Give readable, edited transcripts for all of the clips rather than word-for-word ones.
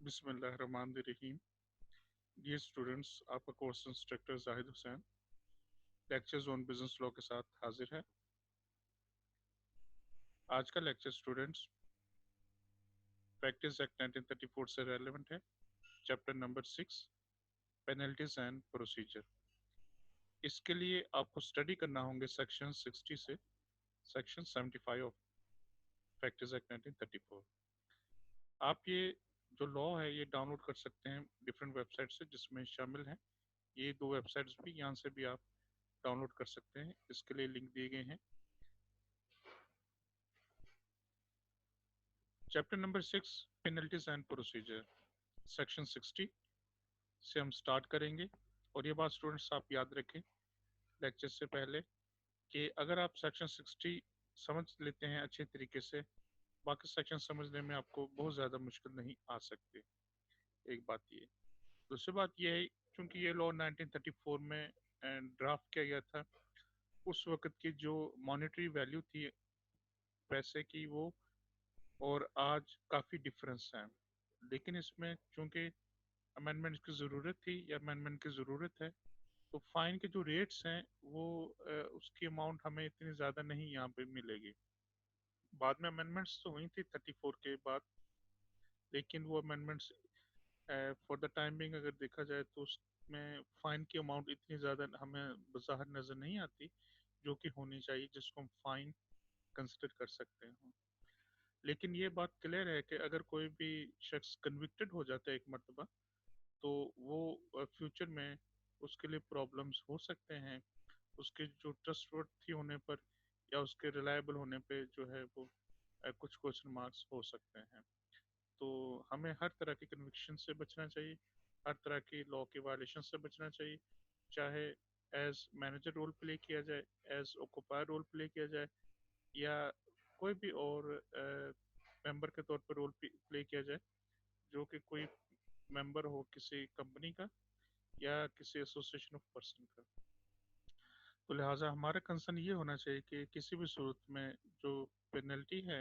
बिस्मिल्लाहिर्रहमानिर्रहीम। Dear students, आपका course instructor Zahid Hussain lectures on business law के साथ हाजिर है। आज का लेक्चर स्टूडेंट्स प्रैक्टिस एक्ट 1934 से रेलेवेंट है। Chapter number 6, penalties and procedure. इसके लिए आपको स्टडी करना होंगे सेक्शन 60 से सेक्शन 75 ऑफ प्रैक्टिस एक्ट 1934। आप ये जो लॉ है ये डाउनलोड कर सकते हैं डिफरेंट वेबसाइट से, जिसमें शामिल हैं ये दो वेबसाइट्स भी। यहाँ से भी आप डाउनलोड कर सकते हैं, इसके लिए लिंक दिए गए हैं। Chapter number 6, penalties and procedure, section 60 से हम स्टार्ट करेंगे। और ये बात स्टूडेंट्स आप याद रखें लेक्चर से पहले कि अगर आप सेक्शन 60 समझ लेते हैं अच्छे तरीके से, बाकी सेक्शन समझने में आपको बहुत ज़्यादा मुश्किल नहीं आ सकती। एक बात ये। दूसरी बात ये है, क्योंकि ये लॉ 1934 में ड्राफ्ट किया गया था, उस वक्त की जो मॉनेटरी वैल्यू थी पैसे की, वो और आज काफ़ी डिफरेंस है। लेकिन इसमें चूंकि अमेंडमेंट की ज़रूरत थी या अमेंडमेंट की ज़रूरत है, तो फाइन के जो रेट्स हैं वो उसकी अमाउंट हमें इतनी ज़्यादा नहीं यहाँ पे मिलेगी। बाद में अमेंडमेंट्स तो हुई थी 34 के बाद, लेकिन वो amendments for the time being अगर देखा जाए तो उसमें फाइन की अमाउंट इतनी ज़्यादा हमें बाहर नज़र नहीं आती जो कि होनी चाहिए, जिसको हम फाइन कंसिडर कर सकते हैं। लेकिन ये बात क्लियर है कि अगर कोई भी शख्स कन्विक्टेड हो जाता है एक मरतबा, तो वो फ्यूचर में उसके लिए प्रॉब्लम्स हो सकते हैं। उसके जो ट्रस्टवर्थी होने पर या उसके रिलायबल होने पे जो है वो कुछ क्वेश्चन मार्क्स हो सकते हैं। तो हमें हर तरह की कन्विक्शन से बचना चाहिए, हर तरह की लॉ के वायलेशन से बचना चाहिए, चाहे एज मैनेजर रोल प्ले किया जाए, एज ऑक्यूपायर रोल प्ले किया जाए, या कोई भी और मेंबर के तौर पर रोल प्ले किया जाए, जो कि कोई मेंबर हो किसी कंपनी का या किसी एसोसिएशन ऑफ पर्सन का। तो लिहाजा हमारा कंसर्न ये होना चाहिए कि किसी भी सूरत में जो पेनल्टी है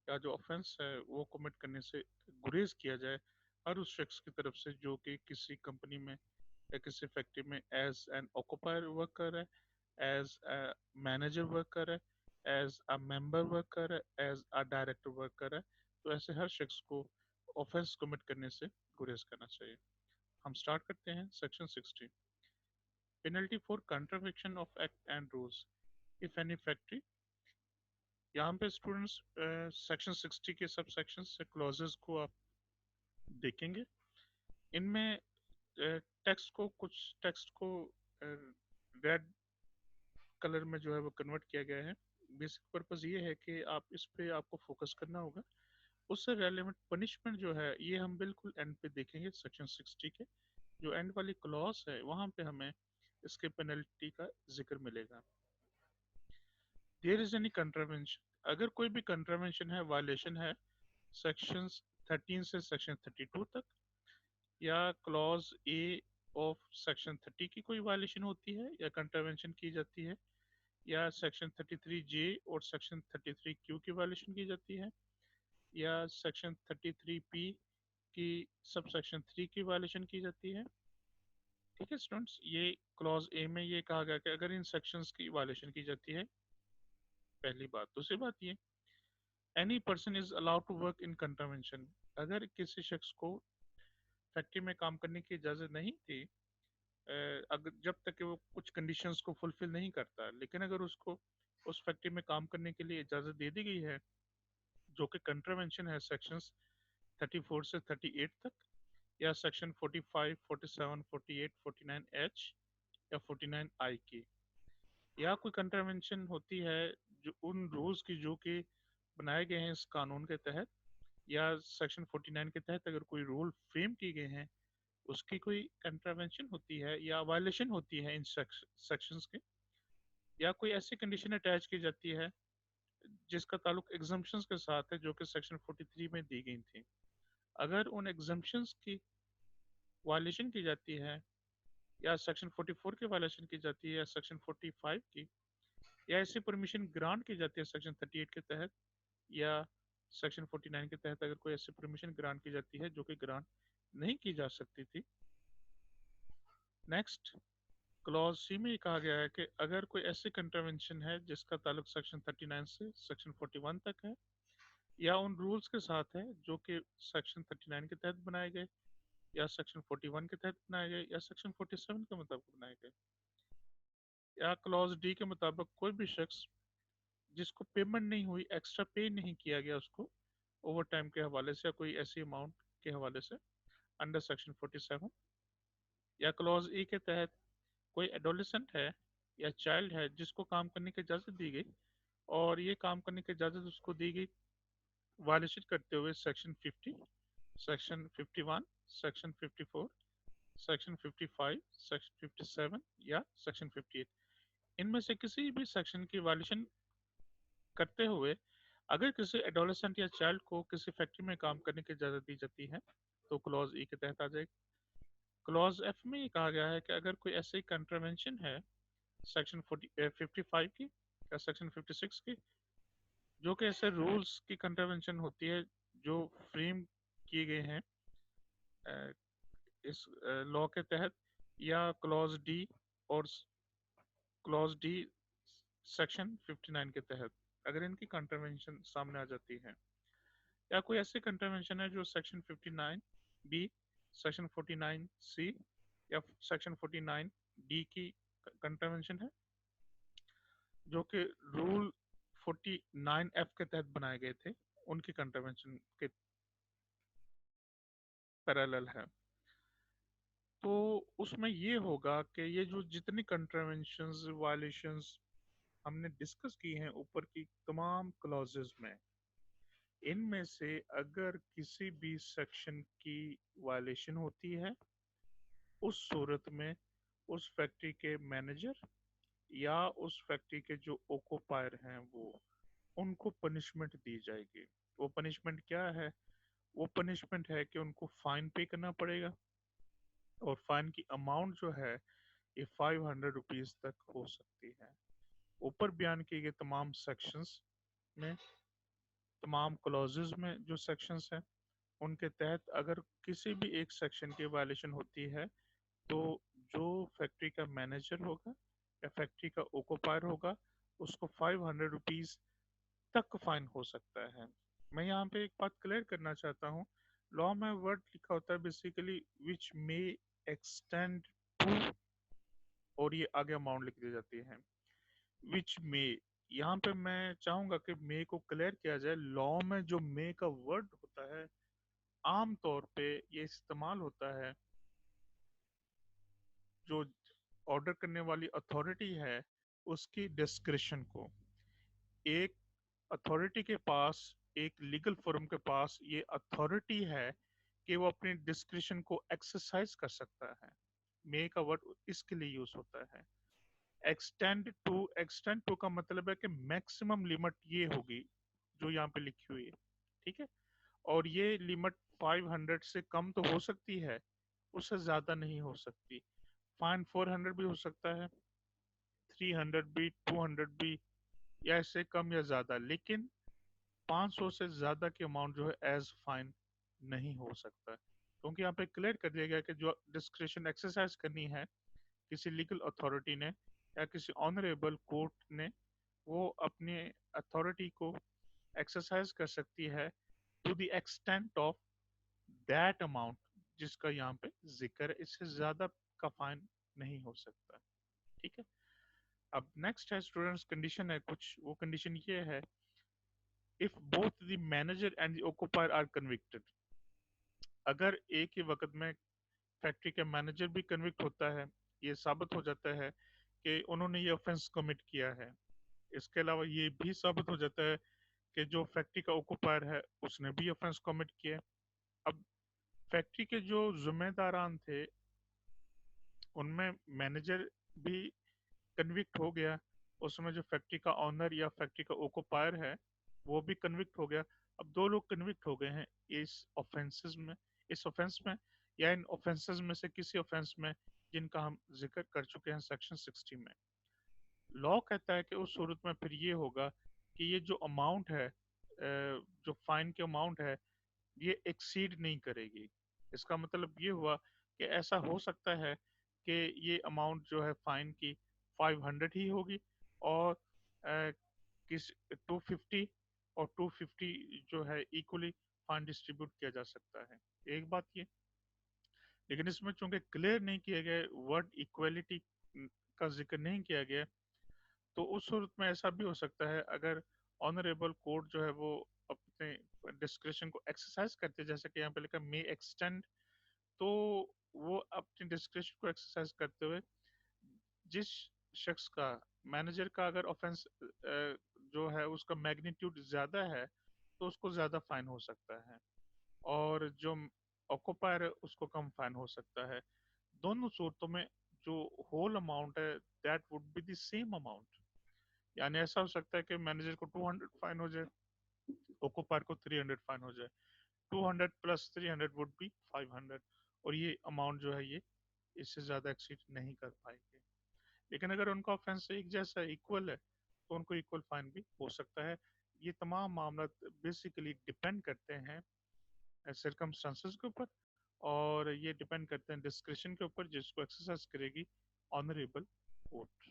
या जो ऑफेंस है वो कमिट करने से गुरेज किया जाए हर उस शख्स की तरफ से जो कि किसी कंपनी में या किसी फैक्ट्री में एज एन ऑक्यूपायर वर्क कर रहा है, एज अ मैनेजर वर्क कर रहा है, एज अ मेंबर वर्क कर रहा है, एज अ डायरेक्टर वर्क कर रहा है। तो ऐसे हर शख्स को ऑफेंस कमिट करने से गुरेज करना चाहिए। हम स्टार्ट करते हैं section 60, penalty for contravention of act and rules if any factory. यहाँ पे स्टूडेंट्स सेक्शन 60 के सब सेक्शन से क्लॉजेस को आप देखेंगे। इनमें टेक्स्ट को रेड कलर में जो है वो कन्वर्ट किया गया है। बेसिक पर्पस ये है कि आप इस पे आपको फोकस करना होगा। उससे रेलेवेंट पनिशमेंट जो है ये हम बिल्कुल एंड पे देखेंगे। सेक्शन 60 के जो एंड वाली क्लॉज है वहां पे हमें इसके पेनल्टी का जिक्र मिलेगा। देयर इज एनी कंट्रावेंशन, अगर कोई भी कंट्रावेंशन है, वायलेशन है सेक्शंस 13 से सेक्शन 32 तक, या क्लॉज ए ऑफ सेक्शन 30 की कोई वायलेशन होती है या कंट्रावेंशन की जाती है, या सेक्शन 33 जे और सेक्शन 33 क्यू की वायलेशन की जाती है, या सेक्शन 33 पी की सब सेक्शन 3 की वायलेशन की जाती है। ठीक है स्टूडेंट्स, ये क्लॉज ए में ये कहा गया कि अगर इन सेक्शंस की वायलेशन की जाती है, पहली बात। दूसरी बात ये, any person is allowed to work in contravention, अगर किसी शख्स को फैक्ट्री में काम करने की इजाज़त नहीं थी, अगर जब तक कि वो कुछ कंडीशंस को फुलफिल नहीं करता, लेकिन अगर उसको उस फैक्ट्री में काम करने के लिए इजाज़त दे दी गई है, जो कि कंट्रावेंशन है सेक्शंस 34 से 38 तक, या सेक्शन 45, 47, 48, 49 एच या 49 आई की, या कोई कंट्रावेंशन होती है जो उन रूल्स की जो कि बनाए गए हैं इस कानून के तहत, या सेक्शन 49 के तहत अगर कोई रूल फ्रेम किए गए हैं उसकी कोई कंट्रावेंशन होती है या वायलेशन होती है इन सेक्शंस के, या कोई ऐसी कंडीशन अटैच की जाती है जिसका ताल्लुक एग्जम्पशंस के साथ है जो कि सेक्शन 43 में दी गई थी, अगर उन एग्जम्पशंस की वायलेशन की जाती है, या सेक्शन 44 की वायलेशन की जाती है, या सेक्शन 45 की, या ऐसी परमिशन ग्रांट की जाती है सेक्शन 38 के तहत, या सेक्शन 49 के तहत अगर कोई ऐसी परमिशन ग्रांट की जाती है जो कि ग्रांट नहीं की जा सकती थी। नेक्स्ट, क्लॉज सी में ये कहा गया है कि अगर कोई ऐसी कंट्रावेंशन है जिसका ताल्लुक सेक्शन 39 से सेक्शन 41 तक है या उन रूल्स के साथ है जो कि सेक्शन 39 के तहत बनाए गए या सेक्शन 41 के तहत बनाए गए या सेक्शन 47 के मुताबिक बनाए गए, या क्लॉज डी के मुताबिक कोई भी शख्स जिसको पेमेंट नहीं हुई, एक्स्ट्रा पे नहीं किया गया उसको ओवर टाइम के हवाले से या कोई ऐसी अमाउंट के हवाले से अंडर सेक्शन 47, या क्लॉज ई के तहत कोई एडोलेसेंट है या चाइल्ड है जिसको काम करने की इजाज़त दी गई और ये काम करने की इजाज़त उसको दी गई वायलेशन करते हुए section 50, section 51, section 54, section 55, section 57 या सेक्शन 58, इनमें से किसी भी सेक्शन की वायलेशन करते हुए अगर किसी एडोलेसेंट या चाइल्ड को किसी फैक्ट्री में काम करने की इजाज़त दी जाती है तो क्लॉज ई के तहत आ जाएगी। क्लॉज एफ में ये कहा गया है कि अगर कोई ऐसी कंट्रावेंशन है सेक्शन 55 की या सेक्शन 56 की जो कि ऐसे रूल्स की कंट्रावेंशन होती है जो फ्रेम किए गए हैं अ, इस लॉ के तहत, या क्लॉज डी और क्लॉज डी सेक्शन 59 के तहत अगर इनकी कंट्रावेंशन सामने आ जाती है, या कोई ऐसी कंट्रावेंशन है जो सेक्शन 59 बी, सेक्शन 49 सी या सेक्शन 49 डी की कंट्रावेंशन है जो कि रूल 49 एफ के तहत बनाए गए थे, उनकी कंट्रावेंशन के पैरेलल है। तो उसमें ये होगा कि ये जो जितनी कंट्रावेंशंस वायलेशंस हमने डिस्कस की हैं ऊपर की तमाम क्लॉजेस में, इनमें से अगर किसी भी सेक्शन की वायलेशन होती है उस सूरत में उस फैक्ट्री के मैनेजर या उस फैक्ट्री के जो ओकोपायर हैं वो उनको पनिशमेंट दी जाएगी। वो पनिशमेंट क्या है? वो पनिशमेंट है कि उनको फाइन पे करना पड़ेगा और फाइन की अमाउंट जो है ये 500 रुपीज तक हो सकती है। ऊपर बयान किए गए तमाम सेक्शंस में, तमाम क्लॉजेस में जो सेक्शंस हैं उनके तहत अगर किसी भी एक सेक्शन की वायलेशन होती है तो जो फैक्ट्री का मैनेजर होगा या फैक्ट्री का ओकोपायर होगा उसको 500 रुपीज तक फाइन हो सकता है। मैं यहाँ पे एक बात क्लियर करना चाहता हूँ, लॉ में वर्ड लिखा होता है basically which may extend to, और ये आगे अमाउंट लिख दी जाती है विच मे। यहाँ पे मैं चाहूंगा कि मे को क्लियर किया जाए। लॉ में जो मे का वर्ड होता है आम तौर पे ये इस्तेमाल होता है जो ऑर्डर करने वाली अथॉरिटी है उसकी डिस्क्रिशन को। एक अथॉरिटी के पास, एक लीगल फर्म के पास ये अथॉरिटी है कि वो अपनी डिस्क्रिशन को एक्सरसाइज कर सकता है। मे का वर्ड इसके लिए यूज होता है। एक्सटेंड टू का मतलब है कि मैक्सिमम लिमिट ये होगी जो यहाँ पे लिखी हुई है, ठीक है। और ये लिमिट 500 से कम तो हो सकती है, उससे ज्यादा नहीं हो सकती। फाइन 400 भी हो सकता है, 300 भी, 200 भी, या इससे कम या ज्यादा, लेकिन 500 से ज्यादा की अमाउंट जो है एज फाइन नहीं हो सकता है। क्योंकि यहाँ पे क्लियर कर दिया गया कि जो डिस्क्रिशन एक्सरसाइज करनी है किसी लीगल अथॉरिटी ने या किसी ऑनरेबल कोर्ट ने, वो अपने अथॉरिटी को एक्सरसाइज कर सकती है to the extent of that amount जिसका यहाँ पे जिक्र है। इससे ज्यादा का फाइन नहीं हो सकता, ठीक है। अब नेक्स्ट है स्टूडेंट्स कंडीशन है कुछ, वो कंडीशन ये है if both the manager and the occupier are convicted. अगर एक ही वक्त में फैक्ट्री का मैनेजर भी कन्विक्ट होता है, ये साबित हो जाता है कि उन्होंने ये ऑफेंस कमिट किया है। इसके अलावा ये भी साबित हो जाता है कि जो फैक्ट्री का ऑक्यूपायर है उसने भी ऑफेंस कमिट किया है। अब फैक्ट्री के जो जिम्मेदारान थे उनमें मैनेजर भी कन्विक्ट हो गया, उसमें जो फैक्ट्री का ऑनर या फैक्ट्री का ओकोपायर है वो भी कन्विक्ट हो गया। अब दो लोग कन्विक्ट हो गए हैं इस ऑफेंसेस में, इस ऑफेंस में या इन ऑफेंसेस में से किसी ऑफेंस में जिनका हम जिक्र कर चुके हैं सेक्शन 60 में। लॉ कहता है कि उस सूरत में फिर ये होगा कि ये जो अमाउंट है जो फाइन की अमाउंट है ये एक्सीड नहीं करेगी। इसका मतलब ये हुआ कि ऐसा हो सकता है कि ये अमाउंट जो है फाइन की 500 ही होगी, और अ, किस 250 और 250 जो है इक्वली फाइन डिस्ट्रीब्यूट किया जा सकता है। एक बात ये, लेकिन इसमें चूंकि क्लियर नहीं किया गया, वर्ड इक्वलिटी का जिक्र नहीं किया गया, तो उस सूरत में ऐसा भी हो सकता है अगर ऑनरेबल कोर्ट जो है वो अपने डिस्क्रिप्शन को एक्सरसाइज करते हैं, जैसे कि यहाँ पे लिखा मे एक्सटेंड, तो वो अपनी डिस्क्रिप्शन को एक्सरसाइज करते हुए जिस शख्स का, मैनेजर का अगर ऑफेंस जो है उसका मैग्नीट्यूड ज्यादा है तो उसको ज्यादा फाइन हो सकता है, और जो ऑक्यूपायर है उसको कम फाइन हो सकता है। दोनों सूरतों में जो होल अमाउंट है that would be the same amount. यानी ऐसा हो सकता है कि मैनेजर को 200 फाइन हो जाए, ऑक्यूपायर को 300 फाइन हो जाए, 200 प्लस 300 वुड बी 500, और ये अमाउंट जो है ये इससे ज्यादा एक्सीड नहीं कर पाएंगे। लेकिन अगर उनका ऑफेंस एक जैसा इक्वल है तो उनको इक्वल फाइन भी हो सकता है। ये तमाम मामला बेसिकली डिपेंड करते हैं सर्कमस्टांसेस के ऊपर, और ये डिपेंड करते हैं डिस्क्रिप्शन के ऊपर जिसको एक्सरसाइज करेगी ऑनरेबल कोर्ट।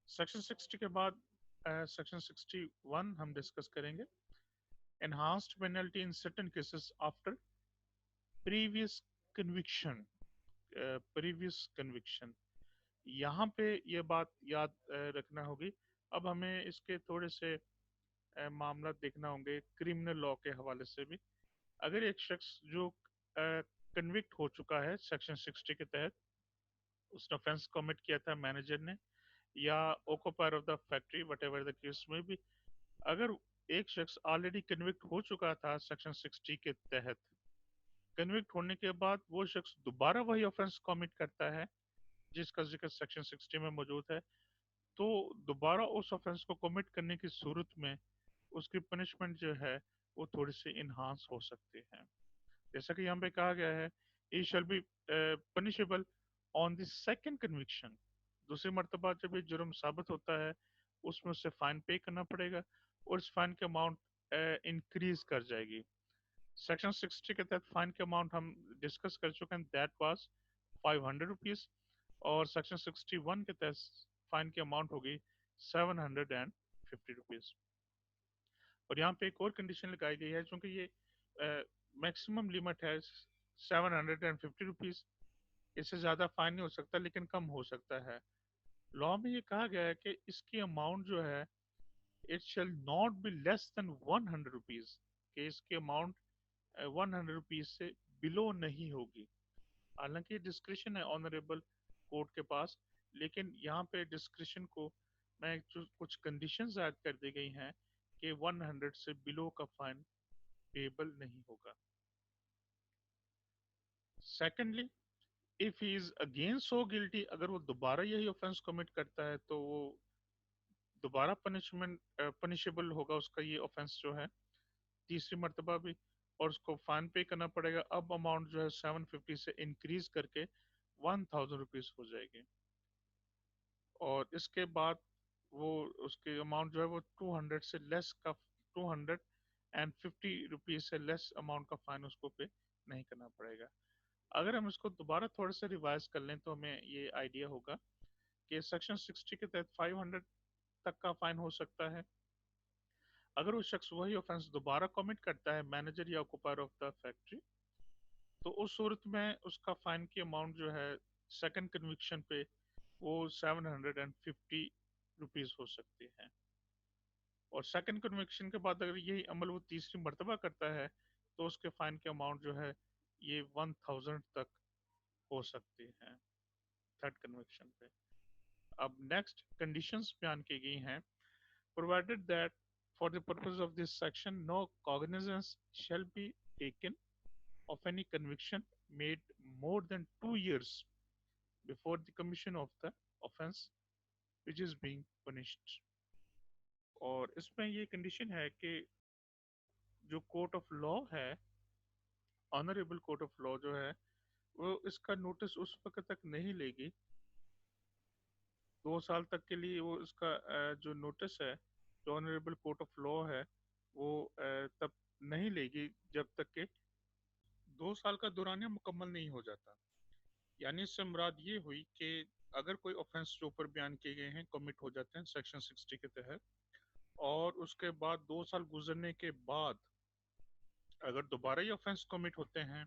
सेक्शन 60 के बाद सेक्शन 61 हम डिस्कस करेंगे, एनहांस्ड पेनल्टी इन certain cases after previous conviction. Previous conviction, यहाँ पे ये बात याद रखना होगी। अब हमें इसके थोड़े से मामला देखना होंगे क्रिमिनल लॉ के हवाले से भी। अगर एक शख्स जो कन्विक्ट हो चुका है सेक्शन 60 के तहत, उसने ऑफेंस कमिट किया था मैनेजर ने या occupier of the factory, what ever the case में भी, अगर एक शख्स ऑलरेडी कन्विक्ट हो चुका था सेक्शन 60 के तहत, कन्विक्ट होने के बाद वो शख्स दोबारा वही ऑफेंस कमिट करता है जिसका जिक्र सेक्शन 60 में मौजूद है, तो दोबारा उस ऑफेंस को कमिट करने की सूरत में उसकी पनिशमेंट जो है वो थोड़ी सी इन्हांस हो सकती है। जैसा कि यहाँ पे कहा गया है, he shall be punishable on the second conviction. दूसरी मर्तबा जब ये जुर्म साबित होता है उसमें उसे फाइन पे करना पड़ेगा, और इस फाइन की अमाउंट इंक्रीज कर जाएगी। सेक्शन 60 के तहत फाइन की अमाउंट हम डिस्कस कर चुके हैं, दैट वाज 500 रुपीज, और सेक्शन 61 के तहत फाइन की अमाउंट होगी 750 रुपीज। और यहाँ पे एक और कंडीशन लगाई गई है, क्योंकि ये मैक्सिमम लिमिट है 750 रुपीज, इससे ज्यादा फाइन नहीं हो सकता लेकिन कम हो सकता है। लॉ में ये कहा गया है कि इसकी अमाउंट जो है it shall not be less than 100 rupees, कि इसकी अमाउंट 100 रुपीज से बिलो नहीं होगी। हालांकि डिस्क्रिशन है ऑनरेबल कोर्ट के पास, लेकिन यहाँ पे डिस्क्रिशन को मैं कुछ कंडीशंस ऐड कर दी गई हैं कि 100 से बिलो का फाइन पेबल नहीं होगा। Secondly, if he is again so guilty, अगर वो दोबारा यही ऑफेंस कमिट करता है तो वो दोबारा पनिशेबल होगा उसका ये ऑफेंस जो है तीसरी मर्तबा भी, और उसको फाइन पे करना पड़ेगा। अब अमाउंट जो है 750 से इंक्रीज करके 1000 रुपीज हो जाएगी, और इसके बाद वो उसकी अमाउंट जो है वो 200 से लेस का, 250 रुपीज से लेस अमाउंट का फाइन उसको पे नहीं करना पड़ेगा। अगर हम इसको दोबारा थोड़ा सा रिवाइज कर लें तो हमें ये आइडिया होगा कि सेक्शन 60 के तहत 500 तक का फाइन हो सकता है। अगर वो शख्स वही ऑफेंस दोबारा कमिट करता है, मैनेजर या ऑक्यूपायर ऑफ द फैक्ट्री, तो उस सूरत में उसका फाइन की अमाउंट जो है सेकंड कन्विक्शन पे वो 750 रुपीज हो सकती है। और सेकंड कन्विक्शन के बाद अगर यही अमल वो तीसरी मर्तबा करता है तो उसके फाइन की अमाउंट जो है ये 1000 तक हो सकती है थर्ड कन्विक्शन पे। अब नेक्स्ट कंडीशंस बयान की गई हैं, provided that for the purpose of this section no cognizance shall be taken of any conviction made more than 2 years before the commission of the offense which is being punished। और इसमें ये condition है कि जो court of law है, honourable court of law जो है, वो इसका नोटिस उस वक्त तक नहीं लेगी, 2 साल तक के लिए वो इसका जो नोटिस है जो ऑनरेबल कोर्ट ऑफ लॉ है वो तब नहीं लेगी जब तक के 2 साल का दौरानिया मुकम्मल नहीं हो जाता। यानी इससे मुराद ये हुई कि अगर कोई ऑफेंस जो ऊपर बयान किए गए हैं कमिट हो जाते हैं सेक्शन 60 के तहत, और उसके बाद 2 साल गुजरने के बाद अगर दोबारा ये ऑफेंस कमिट होते हैं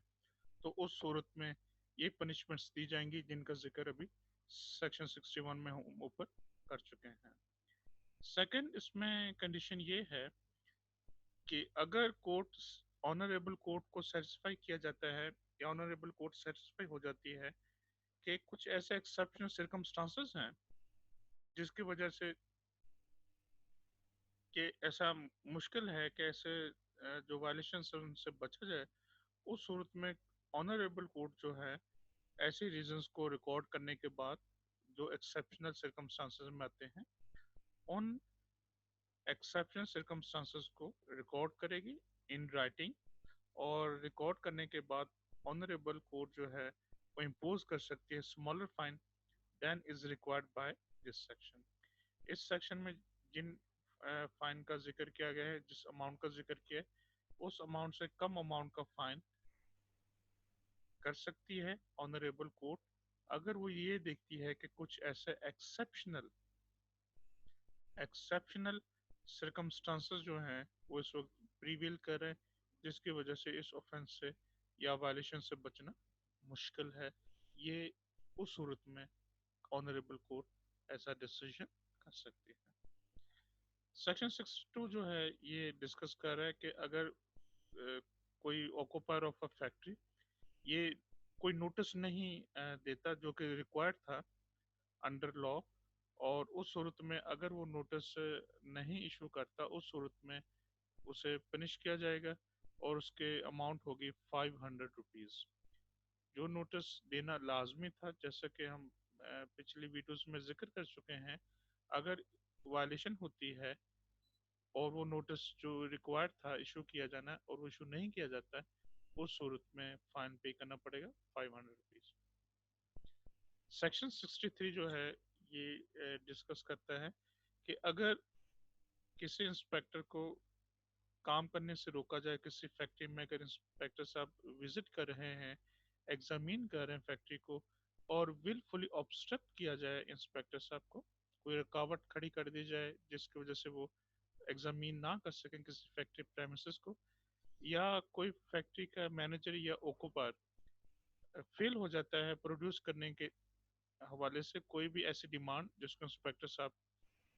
तो उस सूरत में ये पनिशमेंट्स दी जाएंगी जिनका जिक्र अभी सेक्शन 61 में हम ऊपर कर चुके हैं। सेकंड इसमें कंडीशन ये है कि अगर कोर्ट ऑनरेबल कोर्ट को सेटिस्फाई किया जाता है या ऑनरेबल कोर्ट सेटिस्फाई हो जाती है कि कुछ ऐसे एक्सेप्शनल सर्कमस्टांसेस हैं जिसकी वजह से कि ऐसा मुश्किल है कि ऐसे जो वायलेशन है उनसे बचा जाए, उस सूरत में ऑनरेबल कोर्ट जो है ऐसे रीजंस को रिकॉर्ड करने के बाद जो एक्सेप्शनल सर्कमस्टांसेस में आते हैं उन एक्सेप्शनल सर्कमस्टांसेस को रिकॉर्ड करेगी इन राइटिंग, और रिकॉर्ड करने के बाद ऑनरेबल कोर्ट जो है वो इम्पोज कर सकती है smaller fine than is required by this section. इस सेक्शन में जिन फाइन का जिक्र किया गया है, जिस अमाउंट का जिक्र किया है, उस अमाउंट से कम अमाउंट का फाइन कर सकती है ऑनरेबल कोर्ट अगर वो ये देखती है कि कुछ ऐसे एक्सेप्शनल एक्सेप्शनल सर्कमस्टांसेस जो हैं वो इस वक्त प्रीवेल कर रहे हैं जिसकी वजह से इस ऑफेंस से या वायलेशन से बचना मुश्किल है। ये उस सूरत में ऑनरेबल कोर्ट ऐसा डिसीजन कर सकती है। सेक्शन 62 जो है ये डिस्कस कर रहा है कि अगर कोई ऑक्यूपायर ऑफ अ फैक्ट्री ये कोई नोटिस नहीं देता जो कि रिक्वायर्ड था अंडर लॉ, और उस सूरत में अगर वो नोटिस नहीं इशू करता उस सूरत में उसे पनिश किया जाएगा और उसके अमाउंट होगी 500 रुपीज़। जो नोटिस देना लाजमी था जैसा कि हम पिछली वीडियोस में जिक्र कर चुके हैं, अगर वायलेशन होती है और वो नोटिस जो रिक्वायर्ड था इशू किया जाना और वो इशू नहीं किया जाता है उस सूरत में फाइन पे करना पड़ेगा 500 रुपीज़। सेक्शन 63 जो है ये डिस्कस करता है कि अगर किसी इंस्पेक्टर को काम करने से रोका जाए किसी फैक्ट्री में, अगर इंस्पेक्टर साहब विजिट कर रहे हैं, एग्जामिन कर रहे हैं फैक्ट्री को, और विलफुली ऑब्स्ट्रक्ट किया जाए इंस्पेक्टर साहब को, कोई रुकावट खड़ी कर दी जाए जिसकी वजह से वो एग्जामिन ना कर सकें किसी फैक्ट्री प्रेमिसेस को, या कोई फैक्ट्री का मैनेजर या ओकुपर फेल हो जाता है प्रोड्यूस करने के हवाले से कोई भी ऐसी डिमांड जिसको इंस्पेक्टर साहब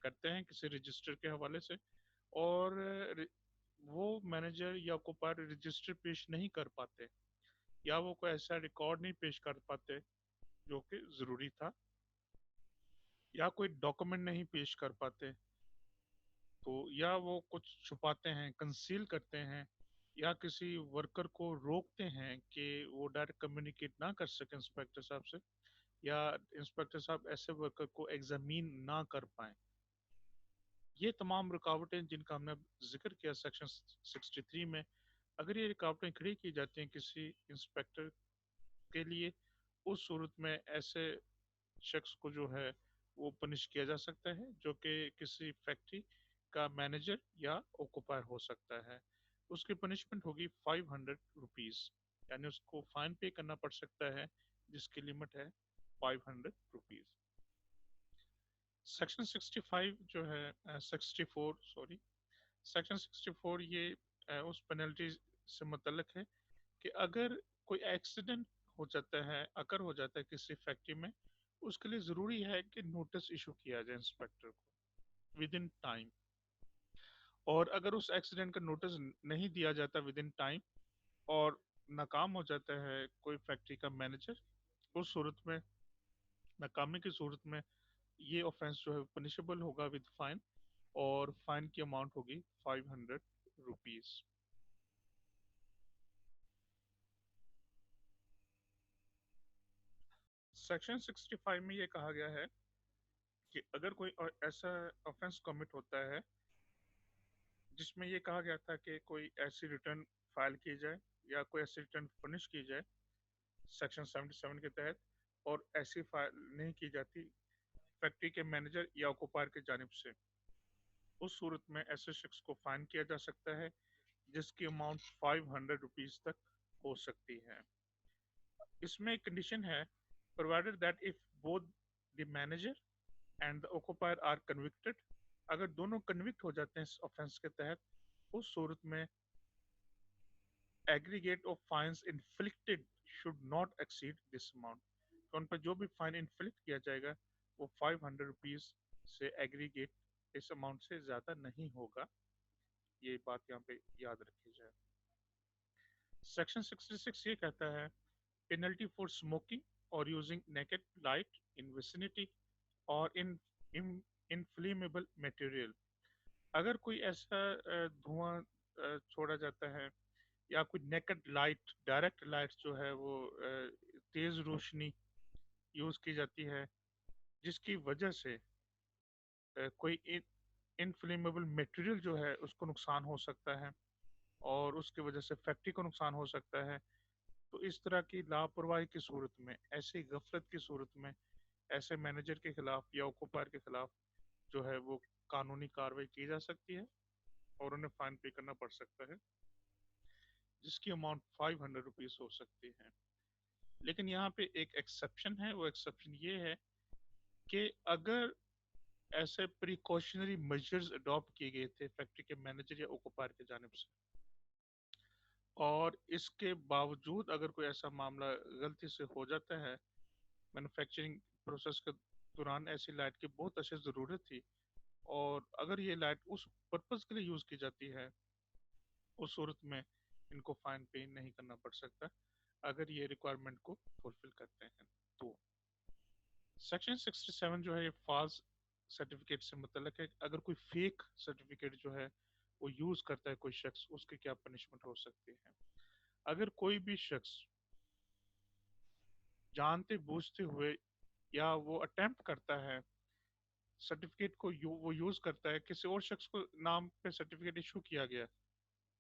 करते हैं किसी रजिस्टर के हवाले से, और वो मैनेजर या ओकुपर रजिस्टर पेश नहीं कर पाते या वो कोई ऐसा रिकॉर्ड नहीं पेश कर पाते जो कि ज़रूरी था, या कोई डॉक्यूमेंट नहीं पेश कर पाते, तो या वो कुछ छुपाते हैं कंसील करते हैं, या किसी वर्कर को रोकते हैं कि वो डायरेक्ट कम्युनिकेट ना कर सके इंस्पेक्टर साहब से, या इंस्पेक्टर साहब ऐसे वर्कर को एग्जामिन ना कर पाए, ये तमाम रुकावटें जिनका हमने जिक्र किया सेक्शन 63 में, अगर ये रुकावटें खड़ी की जाती हैं किसी इंस्पेक्टर के लिए, उस सूरत में ऐसे शख्स को जो है वो पनिश किया जा सकता है जो कि किसी फैक्ट्री का मैनेजर या ऑक्यूपायर हो सकता है। उसकी पनिशमेंट होगी 500 रुपीज़, यानी उसको फाइन पे करना पड़ सकता है जिसकी लिमिट है 500 रुपीज़। सेक्शन 65 जो है 64 सॉरी सेक्शन 64 ये उस पेनल्टी से मुतल्लिक है कि अगर कोई एक्सीडेंट हो जाता है, अगर हो जाता है किसी फैक्ट्री में, उसके लिए ज़रूरी है कि नोटिस इशू किया जाए इंस्पेक्टर को विद इन टाइम, और अगर उस एक्सीडेंट का नोटिस नहीं दिया जाता विद इन टाइम और नाकाम हो जाता है कोई फैक्ट्री का मैनेजर, उस सूरत में नाकामी की सूरत में ये ऑफेंस जो है पनिशेबल होगा विद फाइन, और फाइन की अमाउंट होगी 500 रुपीज़। सेक्शन 65 में ये कहा गया है कि अगर कोई ऐसा ऑफेंस कमिट होता है जिसमें ये कहा गया था कि कोई ऐसी रिटर्न फाइल की जाए या कोई ऐसी रिटर्न फर्निश की जाए सेक्शन 77 के तहत, और ऐसी फाइल नहीं की जाती फैक्ट्री के मैनेजर या ऑक्यूपायर की जानिब से, उस सूरत में ऐसे शख्स को फाइन किया जा सकता है जिसकी अमाउंट 500 रुपीज तक हो सकती है। इसमें एक कंडीशन है, provided that if both the manager and the occupier are convicted, अगर दोनों कन्विक्ट हो जाते हैं इस ऑफेंस के तहत, उस सूरत में aggregate of fines inflicted should not exceed this amount. तो उन पर जो भी फाइन इन्फ्लिक्ट किया जाएगा वो 500 रुपीज से एग्रीगेट इस अमाउंट से ज्यादा नहीं होगा। ये बात यहाँ पे याद रखी जाए। सेक्शन 66 ये कहता है, पेनल्टी फॉर स्मोकिंग और using naked light in vicinity और इन इनफ्लेमेबल मटेरियल। अगर कोई ऐसा धुआं छोड़ा जाता है या कोई नेकेड लाइट, डायरेक्ट लाइट जो है वो तेज रोशनी यूज की जाती है जिसकी वजह से कोई इनफ्लेमेबल मटेरियल जो है उसको नुकसान हो सकता है और उसकी वजह से फैक्ट्री को नुकसान हो सकता है, तो इस तरह की लापरवाही की सूरत में, ऐसी गफलत की सूरत में ऐसे मैनेजर के खिलाफ या ऑक्यूपायर के खिलाफ जो है वो कानूनी कार्रवाई की जा सकती है और उन्हें फाइन पे करना पड़ सकता है जिसकी अमाउंट 500 रुपीज हो सकती है। लेकिन यहाँ पे एक एक्सेप्शन है, वो एक्सेप्शन ये है कि अगर ऐसे प्रिकॉशनरी मेजर्स अडॉप्ट किए गए थे फैक्ट्री के मैनेजर या ऑक्यूपायर की जानिब से और इसके बावजूद अगर कोई ऐसा मामला गलती से हो जाता है, मैन्युफैक्चरिंग प्रोसेस के दौरान ऐसी लाइट की बहुत अच्छी ज़रूरत थी और अगर ये लाइट उस पर्पज़ के लिए यूज़ की जाती है, उस सूरत में इनको फाइन पे नहीं करना पड़ सकता अगर ये रिक्वायरमेंट को फुलफिल करते हैं। तो सेक्शन 67 जो है ये फॉल्स सर्टिफिकेट से मुतल्लिक है। अगर कोई फेक सर्टिफिकेट जो है वो यूज़ करता है कोई शख्स, उसकी क्या पनिशमेंट हो सकती है। अगर कोई भी शख्स जानते बूझते हुए या वो अटेम्प्ट करता है सर्टिफिकेट को वो यूज करता है, किसी और शख्स को नाम पे सर्टिफिकेट इशू किया गया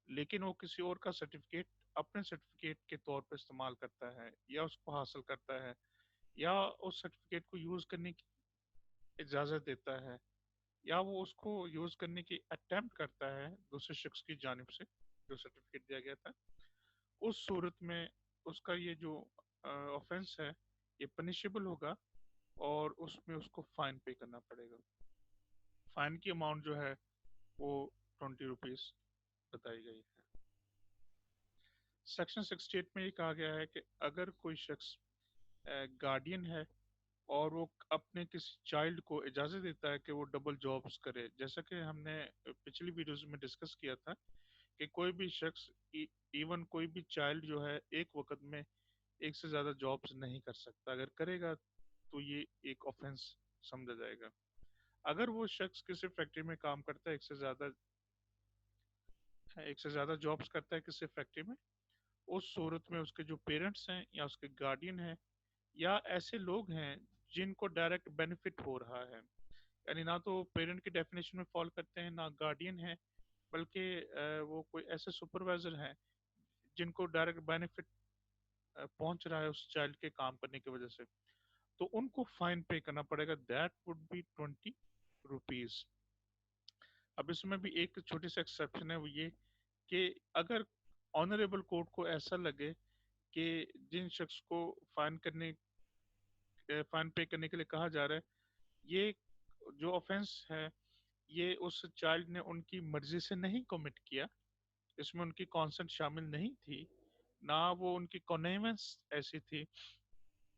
लेकिन वो किसी और का सर्टिफिकेट अपने सर्टिफिकेट के तौर पर इस्तेमाल करता है या उसको हासिल करता है या उस सर्टिफिकेट को यूज करने की इजाजत देता है या वो उसको यूज करने की अटेम्प्ट करता है दूसरे शख्स की जानिब से जो सर्टिफिकेट दिया गया था, उस सूरत में उसका ये जो ऑफेंस है ये पनिशेबल होगा और उसमें उसको फाइन पे करना पड़ेगा। फाइन की अमाउंट जो है वो 20 रुपीज बताई गई है। सेक्शन 68 में ये कहा गया है कि अगर कोई शख्स गार्डियन है और वो अपने किसी चाइल्ड को इजाज़त देता है कि वो डबल जॉब्स करे, जैसा कि हमने पिछली वीडियोस में डिस्कस किया था कि कोई भी शख्स इवन कोई भी चाइल्ड जो है एक वक्त में एक से ज़्यादा जॉब्स नहीं कर सकता, अगर करेगा तो ये एक ऑफेंस समझा जाएगा। अगर वो शख्स किसी फैक्ट्री में काम करता है, एक से ज़्यादा जॉब्स करता है किसी फैक्ट्री में, उस सूरत में उसके जो पेरेंट्स हैं या उसके गार्डियन हैं या ऐसे लोग हैं जिनको डायरेक्ट बेनिफिट हो रहा है, यानी ना तो पेरेंट की डेफिनेशन में फॉल करते हैं ना गार्डियन है, बल्कि वो कोई ऐसे सुपरवाइजर हैं जिनको डायरेक्ट बेनिफिट पहुंच रहा है उस चाइल्ड के काम करने की वजह से, तो उनको फाइन पे करना पड़ेगा। That would B 20 rupees. अब इसमें भी एक छोटी सी एक्सेप्शन है, वो ये कि अगर ऑनरेबल कोर्ट को ऐसा लगे कि जिन शख्स को फाइन पे करने के लिए कहा जा रहा है, ये जो ऑफेंस है ये उस चाइल्ड ने उनकी मर्जी से नहीं कमिट किया, इसमें उनकी कॉन्सेंट शामिल नहीं थी, ना वो उनकी कॉन्वेंस ऐसी थी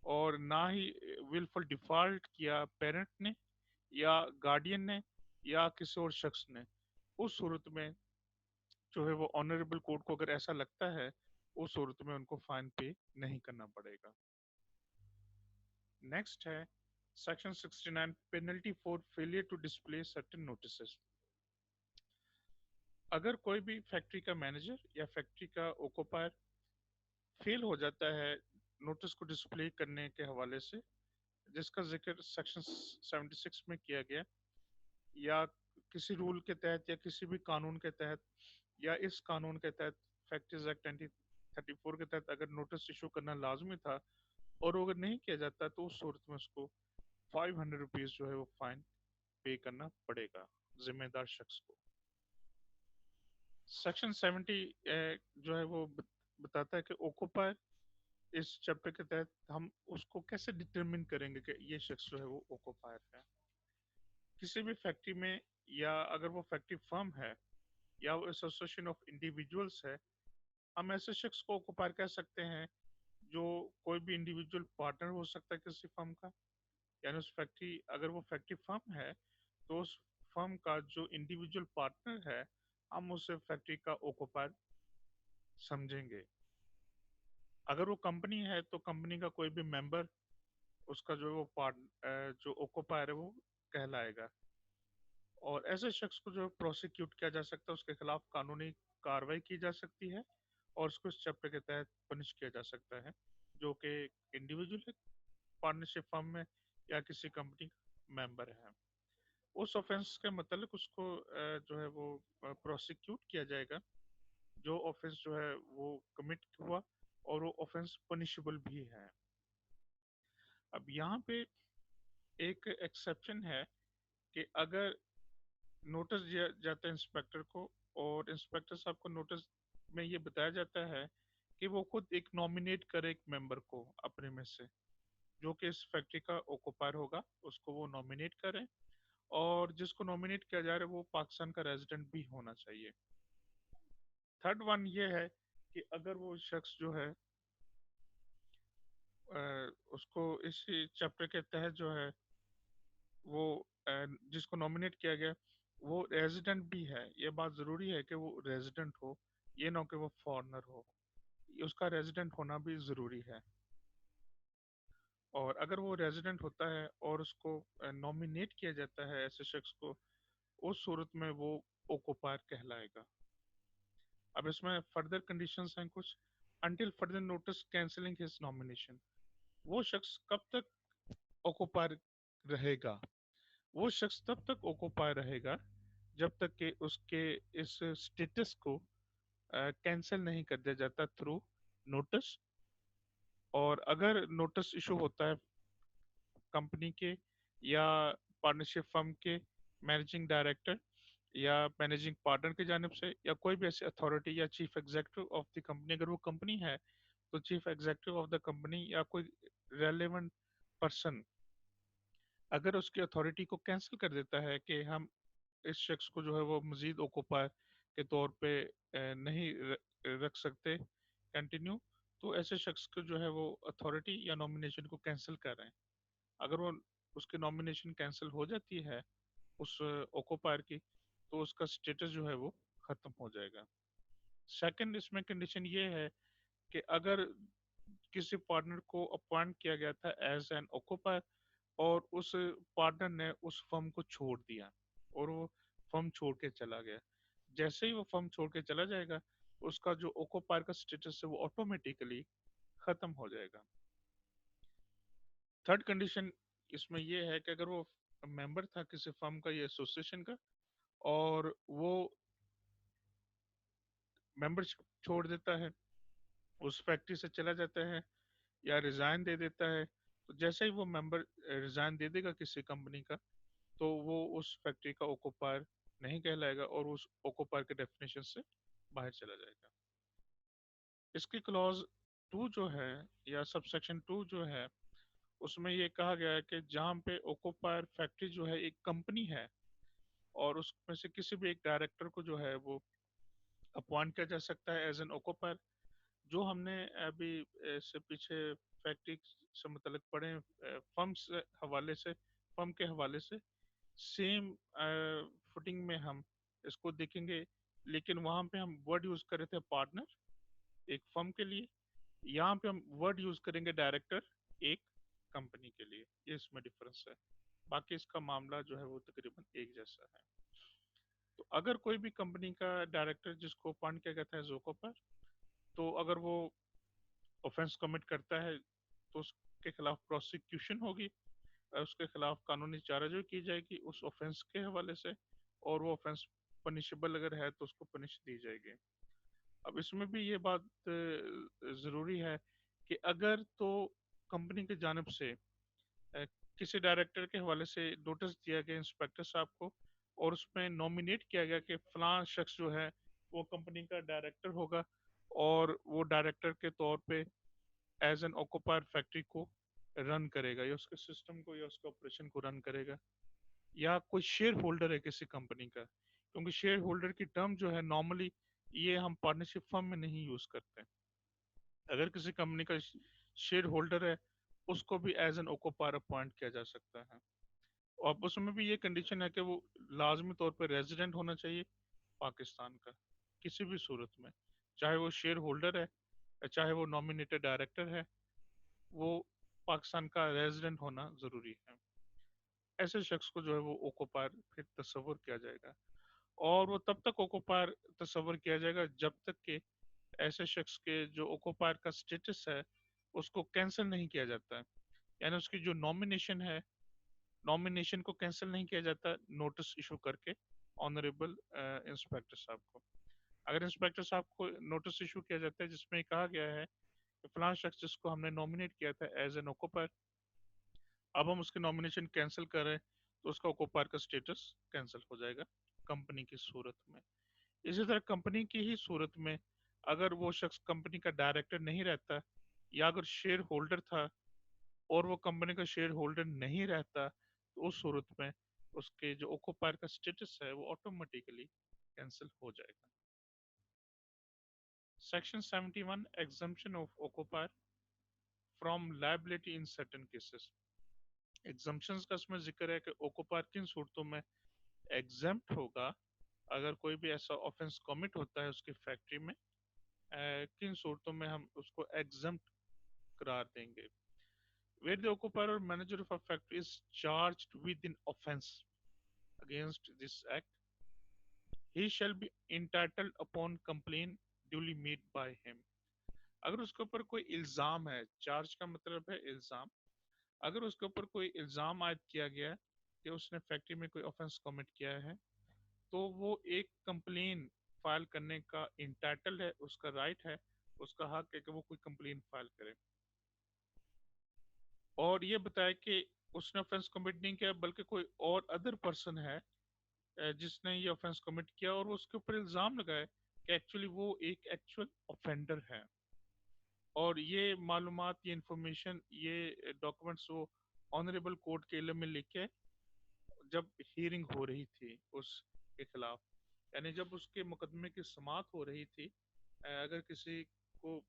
और ना ही विलफुल डिफॉल्ट किया पेरेंट ने या गार्डियन ने या किसी और शख्स ने, उस सूरत में जो है वो ऑनरेबल कोर्ट को अगर ऐसा लगता है, उस सूरत में उनको फाइन पे नहीं करना पड़ेगा। नेक्स्ट है section 69, penalty for failure to display certain notices. अगर कोई भी फैक्ट्री का मैनेजर या फैक्ट्री का ओकोपायर फेल हो जाता है नोटिस को डिस्प्ले करने के हवाले से, जिसका जिक्र सेक्शन 76 में किया गया, या किसी रूल के तहत या किसी भी कानून के तहत या इस कानून के तहत फैक्ट्रीज एक्ट 2034 के तहत अगर नोटिस इशू करना लाजमी था और वो अगर नहीं किया जाता तो उस सूरत में उसको 500 रुपीज जो है वो फाइन पे करना पड़ेगा। जिम्मेदार शख्स को। सेक्शन 70 जो है वो बताता है कि ओकुपायर, इस चैप्टर के तहत हम उसको कैसे डिटरमिन करेंगे कि ये शख्स जो है वो ओकुपायर है। किसी भी फैक्ट्री में, या अगर वो फैक्ट्री फर्म है या वो एसोसिएशन ऑफ इंडिविजुअल्स है, हम ऐसे शख्स को ओकुपायर कह सकते हैं जो कोई भी इंडिविजुअल पार्टनर हो सकता है किसी फर्म का। यानी उस फैक्ट्री, अगर वो फैक्ट्री फर्म है तो उस फर्म का जो इंडिविजुअल पार्टनर है, हम उसे फैक्ट्री का ओकुपायर समझेंगे। अगर वो कंपनी है तो कंपनी का कोई भी मेंबर उसका जो वो पार्ट जो ओकुपायर है वो कहलाएगा। और ऐसे शख्स को जो प्रोसिक्यूट किया जा सकता है, उसके खिलाफ कानूनी कार्रवाई की जा सकती है और उसको इस चैप्टर के तहत पनिश किया जा सकता है, जो कि इंडिविजुअल पार्टनरशिप फर्म में या किसी कंपनी का मेंबर है। उस ऑफेंस के मतलब उसको जो है वो प्रोसिक्यूट किया जाएगा, जो ऑफेंस जो है वो कमिट हुआ, और वो ऑफेंस पनिशेबल भी है। अब यहाँ पे एक एक्सेप्शन है कि अगर नोटिस दिया जाता है इंस्पेक्टर को, और इंस्पेक्टर साहब को नोटिस में ये बताया जाता है कि वो खुद एक नॉमिनेट करे एक मेंबर को अपने में से, जो कि इस फैक्ट्री का ओकुपायर होगा, उसको वो नॉमिनेट करें। और जिसको नॉमिनेट किया जा रहा है वो पाकिस्तान का रेजिडेंट भी होना चाहिए। थर्ड वन ये है कि अगर वो शख्स जो है उसको इस चैप्टर के तहत जो है वो जिसको नॉमिनेट किया गया वो रेजिडेंट भी है, ये बात ज़रूरी है कि वो रेजिडेंट हो, ये ना हो कि वो फॉरेनर हो, उसका रेजिडेंट होना भी ज़रूरी है। और अगर वो रेजिडेंट होता है और उसको नॉमिनेट किया जाता है ऐसे शख्स को, उस सूरत में वो ओकुपायर कहलाएगा। अब इसमें फर्दर कंडीशंस हैं कुछ। Until further notice cancelling his nomination, वो शख्स कब तक ओकुपायर रहेगा? वो शख्स तब तक ओकुपायर रहेगा जब तक कि उसके इस स्टेटस को कैंसिल नहीं कर दिया जाता थ्रू नोटिस। और अगर नोटिस इशू होता है कंपनी के या पार्टनरशिप फर्म के मैनेजिंग डायरेक्टर या मैनेजिंग पार्टनर की जानिब से, या कोई भी ऐसी अथॉरिटी या chief executive of the company, अगर वो कंपनी है तो chief executive of the company या कोई रेलेवेंट पर्सन अगर उसकी अथॉरिटी को कैंसिल कर देता है कि हम इस शख्स को जो है वो मजीद ओकुपायर के तौर पे नहीं रख सकते कंटिन्यू, तो ऐसे शख्स को जो है वो अथॉरिटी या नॉमिनेशन को कैंसिल कर रहे हैं। अगर वो उसकी नॉमिनेशन कैंसिल हो जाती है उस ओकुपायर की, तो उसका स्टेटस जो है वो खत्म हो जाएगा। सेकंड इसमें कंडीशन ये है कि अगर किसी पार्टनर को अपॉइंट किया गया था एज एन ओकुपायर और उस पार्टनर ने उस फर्म को छोड़ दिया और वो फर्म छोड़ के चला गया, जैसे ही वो फर्म छोड़ के चला जाएगा उसका जो ओकुपायर का स्टेटस है वो ऑटोमेटिकली खत्म हो जाएगा। थर्ड कंडीशन इसमें ये है कि अगर वो मेंबर था किसी फर्म का या एसोसिएशन का और वो मेंबरशिप छोड़ देता है, उस फैक्ट्री से चला जाता है या रिजाइन दे देता है, तो जैसे ही वो मेंबर रिजाइन दे देगा किसी कंपनी का, तो वो उस फैक्ट्री का ओकुपायर नहीं कहलाएगा और उस ओकुपायर के डेफिनेशन से बाहर चला जाएगा। इसकी क्लॉज 2 जो है या सबसेक्शन 2 जो है, उसमें ये कहा गया है कि जहाँ पे ओकुपायर फैक्ट्री जो है एक कंपनी है और उसमें से किसी भी एक डायरेक्टर को जो है वो अपॉइंट किया जा सकता है एज एन ओकुपायर। जो हमने अभी से पीछे फैक्ट्री से मतलब पढ़े फर्म से हवाले से, फर्म के हवाले से सेम फुटिंग में हम इसको देखेंगे, लेकिन वहां पे हम वर्ड यूज कर रहे थे पार्टनर एक फर्म के लिए, यहाँ पे हम वर्ड यूज करेंगे डायरेक्टर एक कंपनी के लिए। ये इसमें डिफरेंस है, बाकी इसका मामला जो है वो तकरीबन एक जैसा है। तो अगर कोई भी कंपनी का डायरेक्टर जिसको अपॉइंट किया गया था जोको पर, तो अगर वो ऑफेंस कमिट करता है तो उसके खिलाफ प्रोसिक्यूशन होगी, उसके खिलाफ कानूनी चाराजोई की जाएगी उस ऑफेंस के हवाले से, और वो ऑफेंस पनिशेबल अगर है तो उसको पनिश दी जाएगी। अब इसमें भी ये बात ज़रूरी है कि अगर तो कंपनी की जानिब से किसी डायरेक्टर के हवाले से नोटिस दिया गया इंस्पेक्टर साहब को, और उसमें नॉमिनेट किया गया कि फलां शख्स जो है वो कंपनी का डायरेक्टर होगा और वो डायरेक्टर के तौर पे एज एन ऑक्यूपायर फैक्ट्री को रन करेगा या उसके सिस्टम को या उसके ऑपरेशन को रन करेगा, या कोई शेयर होल्डर है किसी कंपनी का, क्योंकि शेयर होल्डर की टर्म जो है नॉर्मली ये हम पार्टनरशिप फर्म में नहीं यूज करते। अगर किसी कंपनी का शेयर होल्डर है उसको भी एज एन ऑक्यूपायर अपॉइंट किया जा सकता है, और उसमें भी ये कंडीशन है कि वो लाजमी तौर पर रेजिडेंट होना चाहिए पाकिस्तान का, किसी भी सूरत में, चाहे वो शेयर होल्डर है चाहे वो नॉमिनेटेड डायरेक्टर है, वो पाकिस्तान का रेजिडेंट होना जरूरी है। ऐसे शख्स को जो है वो ओकोपार फिर तस्वर किया जाएगा, और वो तब तक ओकोपार तस्वर किया जाएगा जब तक कि ऐसे शख्स के जो ओकोपार का स्टेटस है उसको कैंसिल नहीं किया जाता है, यानी उसकी जो नॉमिनेशन है, नॉमिनेशन को कैंसिल नहीं किया जाता नोटिस इशू करके ऑनरेबल इंस्पेक्टर साहब को। अगर इंस्पेक्टर साहब को नोटिस इशू किया जाता है जिसमें कहा गया है कि फलां शख्स जिसको हमने नॉमिनेट किया था एज एन ओकोपार, अब हम उसकी नॉमिनेशन कैंसिल कर रहे हैं, तो उसका ओकोपार का स्टेटस कैंसिल हो जाएगा कंपनी की सूरत में। इसी तरह कंपनी की ही सूरत में अगर वो शख्स कंपनी का डायरेक्टर नहीं रहता या अगर शेयर होल्डर था और वो कंपनी का शेयर होल्डर नहीं रहता, तो उस सूरत में उसके जो ओकोपायर का स्टेटस है वो ऑटोमेटिकली कैंसिल हो जाएगा। Section 71 exemption of occupier from liability in certain cases. Exemptions का इसमें जिक्र है कि ओकोपायर किन सूरतों में एग्जेम्प्ट होगा अगर कोई भी ऐसा ऑफेंस कमिट होता है उसकी फैक्ट्री में, किन सूरतों में हम उसको एग्जेम्प्ट करार देंगे। Where the occupier or manager of a factory is charged with an offence against this act, he shall be entitled upon complaint duly made by him. अगर उसके ऊपर कोई इल्जाम है, चार्ज का मतलब है इल्जाम, अगर उसके ऊपर कोई इल्जाम आयद किया गया कि उसने फैक्ट्री में कोई ऑफेंस कमिट किया है, तो वो एक कंप्लेन फाइल करने का इंटाइटल है, उसका राइट है, उसका हक है कि वो कोई कंप्लेन फाइल करे और ये बताए कि उसने ऑफेंस कमिट नहीं किया बल्कि कोई और अदर पर्सन है जिसने ये ऑफेंस कमिट किया और वो उसके ऊपर इल्जाम लगाए कि एक्चुअली वो एक एक्चुअल ऑफेंडर है। और ये मालूमात, ये इंफॉर्मेशन, ये डॉक्यूमेंट्स वो ऑनरेबल कोर्ट के इल्म में लेके जब हियरिंग हो रही थी उसके खिलाफ, यानी जब उसके मुकदमे की समाअत हो रही थी, अगर किसी को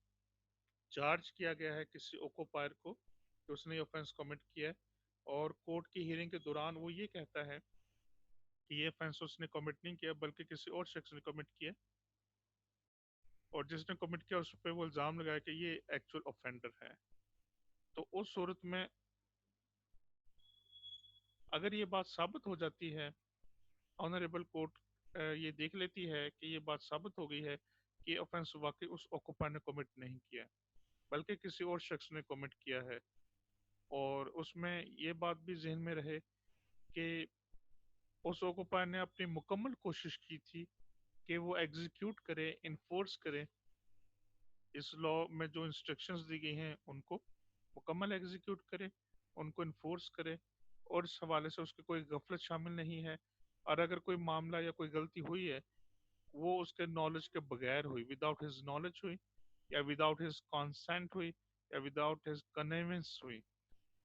चार्ज किया गया है किसी ओकोपायर को कि उसने ऑफेंस कमिट किया है और कोर्ट की हियरिंग के दौरान वो ये कहता है कि ये ऑफेंस उसने कमिट नहीं किया बल्कि किसी और शख्स ने कमिट किया, और जिसने कमिट किया उस पर वो इल्जाम लगाया कि ये एक्चुअल ऑफेंडर है, तो उस सूरत में अगर ये बात साबित हो जाती है, ऑनरेबल कोर्ट ये देख लेती है कि ये बात साबित हो गई है कि ऑफेंस वाकई उस ऑक्यूपायर ने कमिट नहीं किया बल्कि किसी और शख्स ने कमिट किया है, और उसमें ये बात भी जहन में रहे कि उस ऑक्यूपायर ने अपनी मुकम्मल कोशिश की थी कि वो एग्जीक्यूट करे, इन्फोर्स करे, इस लॉ में जो इंस्ट्रक्शंस दी गई हैं उनको मुकम्मल एग्जीक्यूट करे, उनको इन्फोर्स करे, और इस हवाले से उसकी कोई गफलत शामिल नहीं है। और अगर कोई मामला या कोई गलती हुई है वो उसके नॉलेज के बगैर हुई, विदाउट हिज नॉलेज हुई या विदाउट हिज कंसेंट हुई या विदाउट हिज कन्वेंस हुई,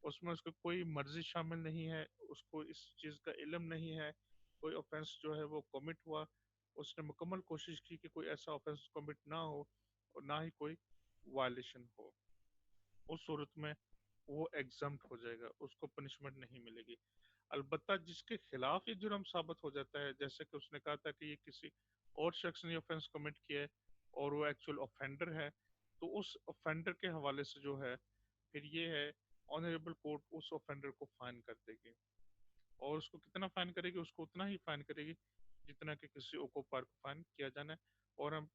उसमें उसकी कोई मर्जी शामिल नहीं है, उसको इस चीज़ का इल्म नहीं है, कोई ऑफेंस जो है वो कमिट हुआ, उसने मुकम्मल कोशिश की कि कोई ऐसा ऑफेंस कमिट ना हो और ना ही कोई वायलेशन हो, उस सूरत में वो एग्जम्प्ट हो जाएगा, उसको पनिशमेंट नहीं मिलेगी। अलबत्ता जिसके खिलाफ ये जुर्म साबित हो जाता है, जैसे कि उसने कहा था कि ये किसी और शख्स ने ऑफेंस कमिट किया है और वो एक्चुअल ऑफेंडर है, तो उस ऑफेंडर के हवाले से जो है फिर ये है ऑनरेबल कोर्ट उस ऑफेंडर को फाइन कर देगी, और उसको कितना फाइन करेगी, उसको उतना ही फाइन करेगी जितना कि किसी ओकोपार को फाइन किया जाना है। और हम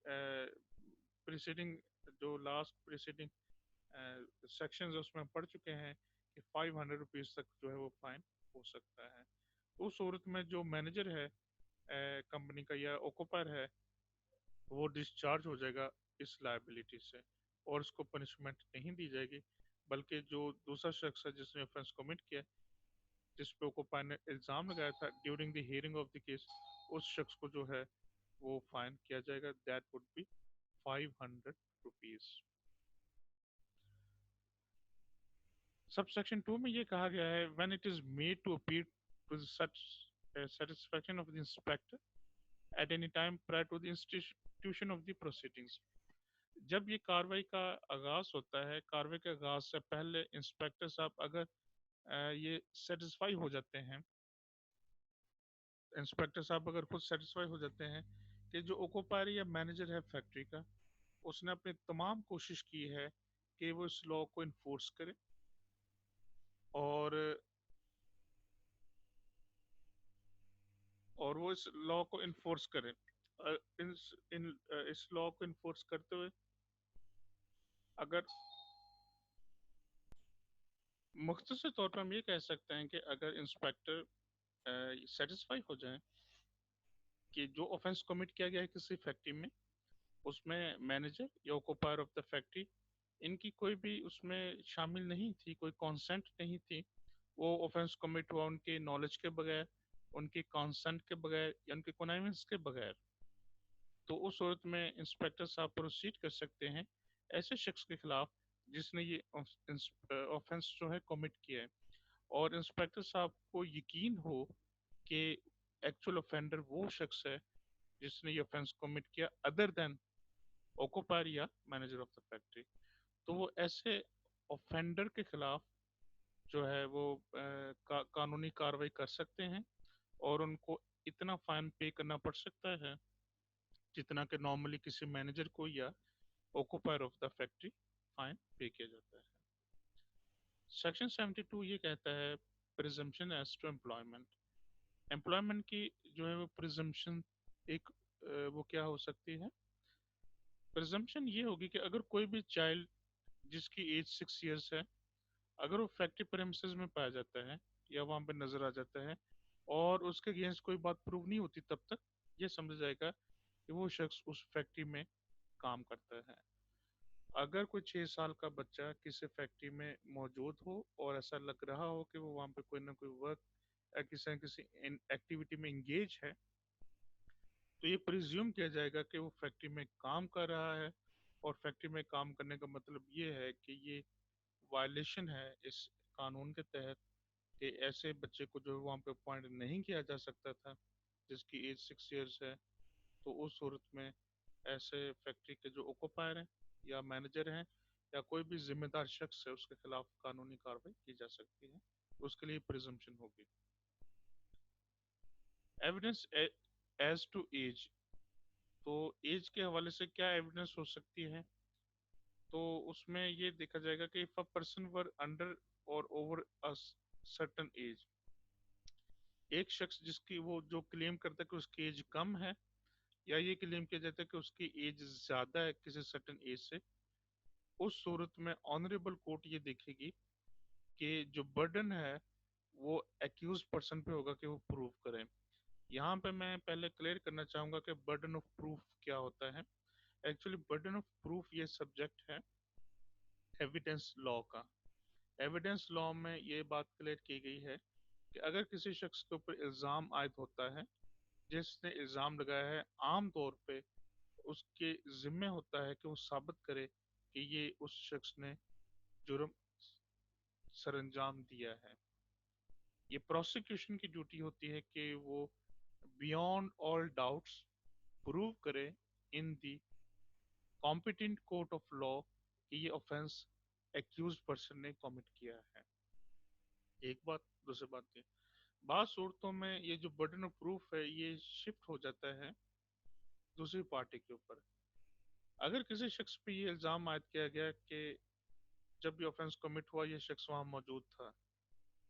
प्रीसीडिंग जो लास्ट प्रीसीडिंग सेक्शंस है उसमें हम पढ़ चुके हैं कि 500 रुपीज तक जो है वो फाइन हो सकता है। उस सूरत में जो मैनेजर है कंपनी का या ओकोपायर है वो डिस्चार्ज हो जाएगा इस लायबिलिटी से, और उसको पनिशमेंट नहीं दी जाएगी, बल्कि जो दूसरा शख्स है जिसने ऑफेंस कमिट किया जिस पे ओकोपाई ने इल्ज़ाम लगाया था during the hearing of the case, उस शख्स को जो है वो फाइन किया जाएगा। That would be 500 rupees. Subsection 2 में ये कहा गया है when it is made to appear to such satisfaction of the inspector at any time prior to the institution of the proceedings। जब ये कार्रवाई का आगाज होता है, कार्रवाई के आगाज से पहले इंस्पेक्टर साहब अगर ये सेटिस्फाई हो जाते हैं, इंस्पेक्टर साहब अगर खुद सेटिस्फाई हो जाते हैं कि जो ओकोपायर या मैनेजर है फैक्ट्री का, उसने अपनी तमाम कोशिश की है कि वो इस लॉ को इन्फोर्स करे और वो इस लॉ को इन्फोर्स करे। इस लॉ को इन्फोर्स करते हुए अगर मुख्तसर तौर पर हम ये कह सकते हैं कि अगर इंस्पेक्टर सेटिस्फाई हो जाए कि जो ऑफेंस कमिट किया गया है किसी फैक्ट्री में, उसमें मैनेजर या ऑक्यूपायर ऑफ द फैक्ट्री, इनकी कोई भी उसमें शामिल नहीं थी, कोई कॉन्सेंट नहीं थी, वो ऑफेंस कमिट हुआ उनके नॉलेज के बगैर, उनके कॉन्सेंट के बगैर या उनके कॉन्नाइवेंस के बगैर, तो उस सूरत में इंस्पेक्टर साहब प्रोसीड कर सकते हैं ऐसे शख्स के खिलाफ जिसने ये ऑफेंस जो है कमिट किया है, और इंस्पेक्टर साहब को यकीन हो कि एक्चुअल ऑफेंडर वो शख्स है जिसने ये ऑफेंस कमिट किया अदर देन ऑक्यूपायर या मैनेजर ऑफ द फैक्ट्री। तो वो ऐसे ऑफेंडर के खिलाफ जो है वो कानूनी कार्रवाई कर सकते हैं और उनको इतना फाइन पे करना पड़ सकता है जितना कि नॉर्मली किसी मैनेजर को या occupier of the factory fine pay किया जाता है। सेक्शन 72 ये कहता है presumption as to employment. Employment की जो है वो प्रिजम्पशन एक वो क्या हो सकती है? प्रिजम्पशन ये होगी कि अगर कोई भी चाइल्ड जिसकी एज 6 इयर्स है, अगर वो फैक्ट्री प्रेमिसेस में पाया जाता है या वहां पे नजर आ जाता है और उसके अगेंस्ट कोई बात प्रूव नहीं होती, तब तक ये समझा जाएगा कि वो शख्स उस फैक्ट्री में काम करता है। अगर कोई 6 साल का बच्चा किसी फैक्ट्री में मौजूद हो और ऐसा लग रहा हो कि वो वहाँ पे कोई ना कोई वर्क या किसी न किसी एक्टिविटी में इंगेज है, तो ये प्रिज्यूम किया जाएगा कि वो फैक्ट्री में काम कर रहा है, और फैक्ट्री में काम करने का मतलब ये है कि ये वायलेशन है इस कानून के तहत कि ऐसे बच्चे को जो है वहाँ पे अपॉइंट नहीं किया जा सकता था जिसकी एज 6 इयर्स है। तो उस सूरत में ऐसे फैक्ट्री के जो ओकोपायर हैं या मैनेजर हैं या कोई भी जिम्मेदार शख्स है उसके खिलाफ कानूनी कार्रवाई की जा सकती है, उसके लिए प्रिजम्पशन होगी। एविडेंस एज टू एज, तो एज के हवाले से क्या एविडेंस हो सकती है? तो उसमें ये देखा जाएगा कि if a person were under और ओवर अ सर्टेन एज, एक शख्स जिसकी वो जो क्लेम करता है कि उसकी एज कम है या ये क्लेम किया जाता है कि उसकी एज ज्यादा है किसी सर्टेन एज से, उस सूरत में ऑनरेबल कोर्ट ये देखेगी कि जो बर्डन है वो एक्यूज पर्सन पे होगा कि वो प्रूव करें। यहाँ पे मैं पहले क्लियर करना चाहूंगा कि बर्डन ऑफ प्रूफ क्या होता है। एक्चुअली बर्डन ऑफ प्रूफ ये सब्जेक्ट है एविडेंस लॉ का। एविडेंस लॉ में ये बात क्लियर की गई है कि अगर किसी शख्स के ऊपर इल्ज़ाम आयद होता है, जिसने इल्ज़ाम लगाया है, आम तौर पे उसके जिम्मे होता है कि वो साबित करे कि ये उस शख्स ने जुर्म सरअंजाम दिया है। ये प्रोसिक्यूशन की ड्यूटी होती है कि वो बियॉन्ड ऑल डाउट्स प्रूव करे in the competent court of law कि ये ऑफेंस एक्यूज पर्सन ने कमिट किया है। एक बात। दूसरी बात ये, बाद सूरतों में ये जो बर्डन ऑफ प्रूफ है ये शिफ्ट हो जाता है दूसरी पार्टी के ऊपर। अगर किसी शख्स पे ये इल्ज़ाम आयद किया गया कि जब ये ऑफेंस कमिट हुआ ये शख्स वहाँ मौजूद था,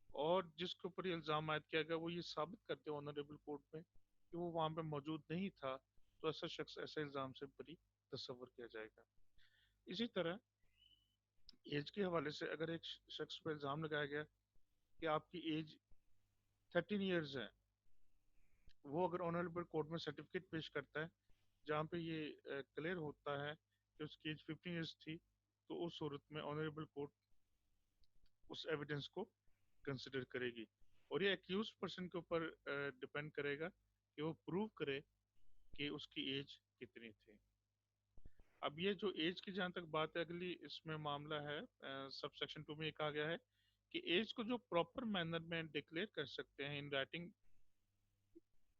और जिसके ऊपर ये इल्ज़ाम आयद किया गया वो ये साबित करते ऑनरेबल कोर्ट में कि वो वहाँ पे मौजूद नहीं था, तो ऐसा शख्स ऐसे इल्ज़ाम से बरी तस्वर किया जाएगा। इसी तरह एज के हवाले से अगर एक शख्स पर इल्ज़ाम लगाया गया कि आपकी एज 13 इयर्स है, वो अगर ऑनरेबल कोर्ट में सर्टिफिकेट पेश करता है जहाँ पे ये क्लियर होता है कि उसकी एज 15 इयर्स थी, तो उस सूरत में ऑनरेबल कोर्ट उस एविडेंस को कंसिडर करेगी। और ये एक्यूज पर्सन के ऊपर डिपेंड करेगा कि वो प्रूव करे कि उसकी एज कितनी थी। अब ये जो एज की जहां तक बात है, अगली इसमें मामला है सब सेक्शन 2 में ये कहा गया है कि एज को जो प्रॉपर मैनर में डिक्लेयर कर सकते हैं in writing,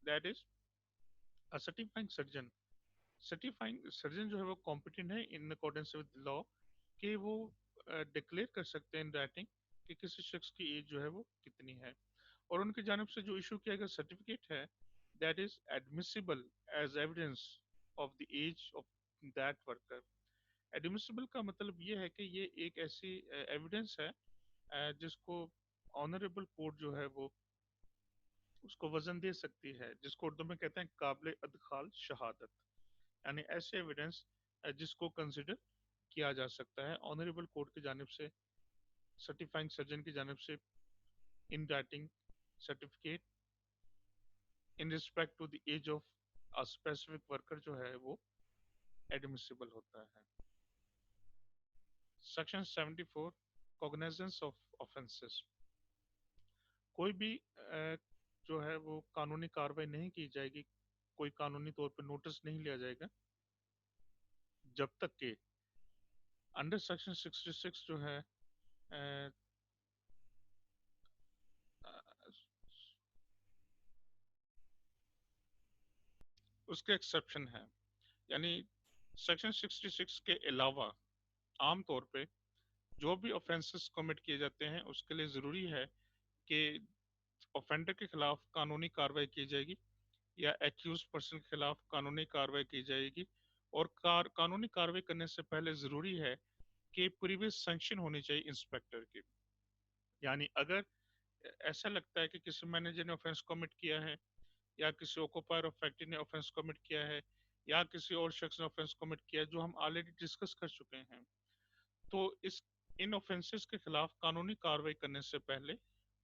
that is a certifying surgeon. Certifying surgeon जो है वो कॉम्पिटेंट है इन अकॉर्डेंस विद लॉ कि वो डिक्लेयर कर सकते हैं इन राइटिंग कि किसी शख्स की एज जो है वो कितनी है। और उनकी जानब से जो इशू किया गया सर्टिफिकेट है, that is admissible as evidence of the age of that worker. Admissible का मतलब ये है कि ये एक ऐसी एविडेंस है जिसको ऑनरेबल कोर्ट जो है वो उसको वजन दे सकती है, जिसको उर्दू में कहते हैं काबिल अदखाल शहादत, यानी ऐसे एविडेंस जिसको कंसिडर किया जा सकता है ऑनरेबल कोर्ट की जानिब से, सर्टिफाइंग सर्जन की जानिब से, in writing certificate in respect to the age of a specific worker जो है वो एडमिसिबल होता है। Section 74, cognizance of offences. कोई भी जो है वो कानूनी कार्रवाई नहीं की जाएगी, कोई कानूनी तौर पर नोटिस नहीं लिया जाएगा जब तक कि अंडर सेक्शन 66 जो है अ, उसके एक्सेप्शन है। यानी सेक्शन 66 के अलावा आमतौर पे जो भी ऑफेंसेस कमिट किए जाते हैं उसके लिए ज़रूरी है कि ऑफेंडर के खिलाफ कानूनी कार्रवाई की जाएगी या एक्यूज पर्सन के खिलाफ कानूनी कार्रवाई की जाएगी। और कानूनी कार्रवाई करने से पहले ज़रूरी है कि प्रीवियस सैंक्शन होनी चाहिए इंस्पेक्टर की। यानी अगर ऐसा लगता है कि किसी मैनेजर ने ऑफेंस कमिट किया है या किसी ऑक्यूपायर ऑफ फैक्ट्री ने ऑफेंस कमिट किया है या किसी और शख्स ने ऑफेंस कमिट किया है, जो हम ऑलरेडी डिस्कस कर चुके हैं, तो इस इन ऑफेंसेस के खिलाफ कानूनी कार्रवाई करने से पहले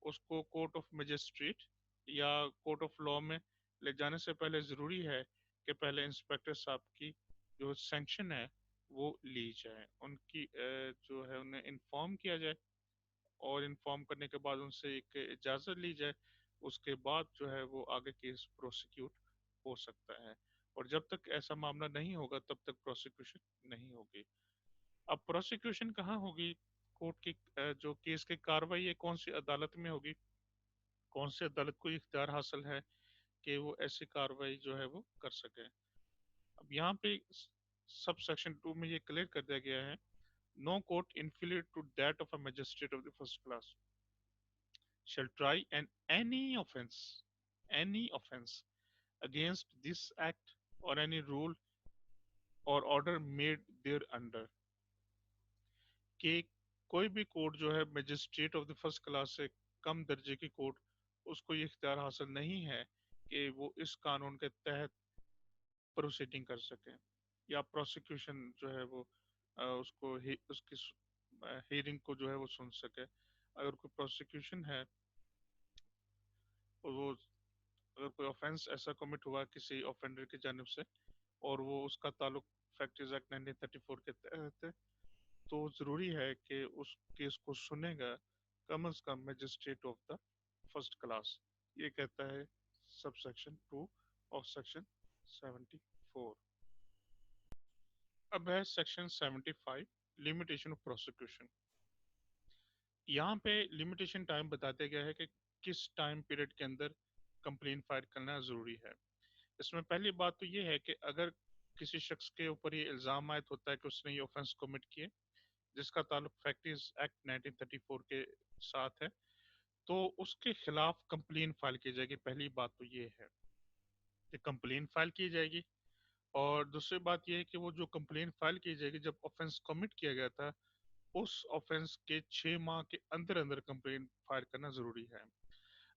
उसको कोर्ट ऑफ मजिस्ट्रेट या कोर्ट ऑफ लॉ में ले जाने से पहले ज़रूरी है कि पहले इंस्पेक्टर साहब की जो सैंक्शन है वो ली जाए, उनकी जो है उन्हें इन्फॉर्म किया जाए और इन्फॉर्म करने के बाद उनसे एक इजाज़त ली जाए। उसके बाद जो है वो आगे केस प्रोसिक्यूट हो सकता है। और जब तक ऐसा मामला नहीं होगा तब तक प्रोसिक्यूशन नहीं होगी। अब प्रोसिक्यूशन कहाँ होगी? कोर्ट की जो केस की कार्रवाई है कौन सी अदालत में होगी? कौन सी अदालत को इख्तियार हासिल है कि वो ऐसी कार्रवाई जो है वो कर सके? अब यहाँ पे सब सेक्शन 2 में ये क्लियर कर दिया गया है, no court inferior to that of a magistrate of the first class shall try an any offense against this act or any rule or order made thereunder, कि कोई भी कोर्ट जो है magistrate of the first class से कम दर्जे की court, उसको ये इख्तियार हासिल नहीं है कि वो इस कानून के तहत प्रोसीडिंग कर सके या प्रोसिक्यूशन जो है वो उसकी हियरिंग को जो है वो सुन सके। अगर कोई प्रोसिक्यूशन है और वो अगर कोई ऑफेंस ऐसा कमिट हुआ किसी ऑफेंडर की जानिब से और वो उसका ताल्लुक फैक्ट्रीज एक्ट 1934 के तहत है, तो जरूरी है कि उस केस को सुनेगा कम अज कम magistrate of the first class. ये कहता है सब सेक्शन 2 ऑफ सेक्शन 74। अब है सेक्शन 75, लिमिटेशन ऑफ प्रोसिक्यूशन। यहाँ पे लिमिटेशन टाइम बताया गया है कि किस टाइम पीरियड के अंदर कंप्लेन फाइल करना जरूरी है। इसमें पहली बात तो ये है कि अगर किसी शख्स के ऊपर ये इल्ज़ाम आयद होता है कि उसने ये ऑफेंस कमिट किए जिसका ताल्लुक फैक्ट्रीज एक्ट 1934 के साथ है, तो उसके खिलाफ कंप्लेन फाइल की जाएगी। पहली बात तो ये है कि कंप्लेन फाइल की जाएगी। और दूसरी बात यह है कि वो जो कंप्लेन फाइल की जाएगी, जब ऑफेंस कमिट किया गया था उस ऑफेंस के 6 माह के अंदर अंदर कंप्लेन फाइल करना जरूरी है।